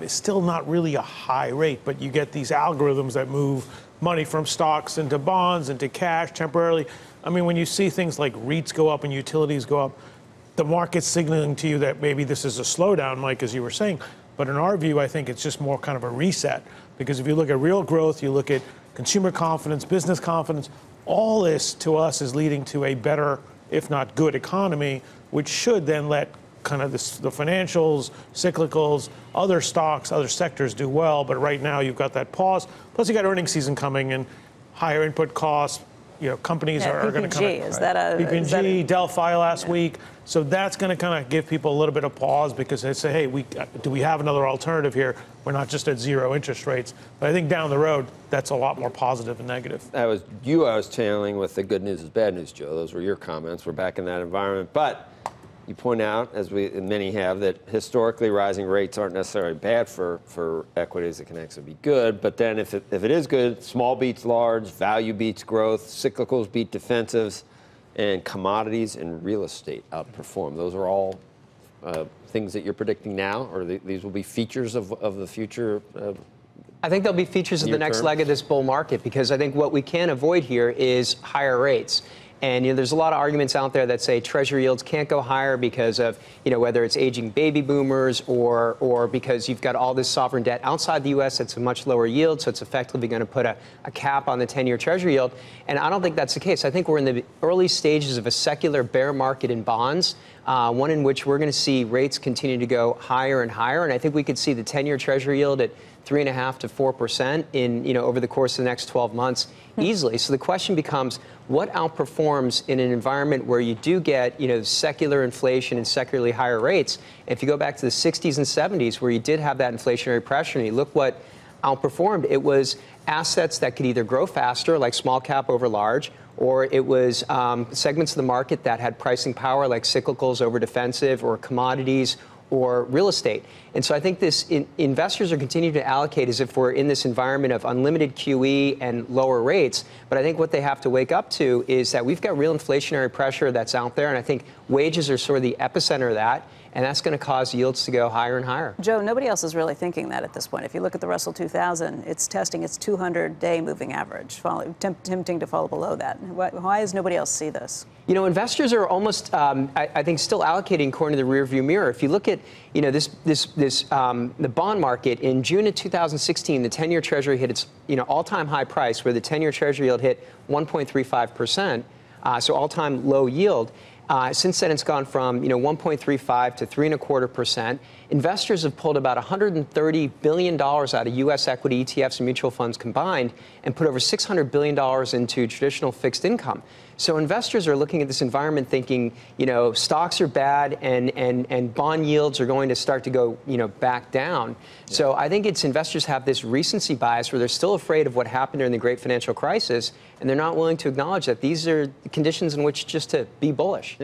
It's still not really a high rate, but you get these algorithms that move money from stocks into bonds, into cash temporarily. I mean, when you see things like REITs go up and utilities go up, the market's signaling to you that maybe this is a slowdown, Mike, as you were saying. But in our view, I think it's just more kind of a reset. Because if you look at real growth, you look at consumer confidence, business confidence, all this to us is leading to a better, if not good, economy, which should then let kind of the financials, cyclicals, other stocks, other sectors do well. But right now you've got that pause. Plus you got earnings season coming and higher input costs. You know, companies are going to come in. Is that a PPG, Delphi last week. So that's going to kind of give people a little bit of pause because they say, hey, do we have another alternative here? We're not just at zero interest rates. But I think down the road, that's a lot more positive than negative. That was you I was channeling with the good news is bad news, Joe. Those were your comments. We're back in that environment. But you point out, as many have, that historically rising rates aren't necessarily bad for equities. It can actually be good. But then if it is good, small beats large, value beats growth, cyclicals beat defensives, and commodities and real estate outperform. Those are all things that you're predicting now, or these will be features of the future? I think they'll be features of the next leg of this bull market, because I think what we can't avoid here is higher rates. And there's a lot of arguments out there that say Treasury yields can't go higher because of whether it's aging baby boomers or because you've got all this sovereign debt outside the U.S. that's a much lower yield, so it's effectively going to put a cap on the 10-year Treasury yield. And I don't think that's the case. I think we're in the early stages of a secular bear market in bonds, one in which we're going to see rates continue to go higher and higher. And I think we could see the 10-year Treasury yield at 3.5% to 4% in over the course of the next 12 months easily. So the question becomes, what outperforms in an environment where you do get secular inflation and secularly higher rates? If you go back to the 60s and 70s, where you did have that inflationary pressure, and you look what outperformed, it was assets that could either grow faster, like small cap over large, or it was segments of the market that had pricing power, like cyclicals over defensive, or commodities, or real estate. And so I think investors are continuing to allocate as if we're in this environment of unlimited QE and lower rates. But I think what they have to wake up to is that we've got real inflationary pressure that's out there. And I think wages are sort of the epicenter of that. And that's going to cause yields to go higher and higher. Joe, nobody else is really thinking that at this point. If you look at the Russell 2000, it's testing its 200-day moving average, tempting to fall below that. Why does nobody else see this? Investors are almost, I think, still allocating according to the rearview mirror. If you look at, the bond market in June of 2016, the 10-year Treasury hit its, all-time high price, where the 10-year Treasury yield hit 1.35%, so all-time low yield. Since then, it's gone from 1.35 to 3.25%. Investors have pulled about $130 billion out of U.S. equity ETFs and mutual funds combined, and put over $600 billion into traditional fixed income. So investors are looking at this environment thinking, stocks are bad and bond yields are going to start to go, back down. Yeah. So I think investors have this recency bias where they're still afraid of what happened during the great financial crisis, and they're not willing to acknowledge that these are conditions in which just to be bullish.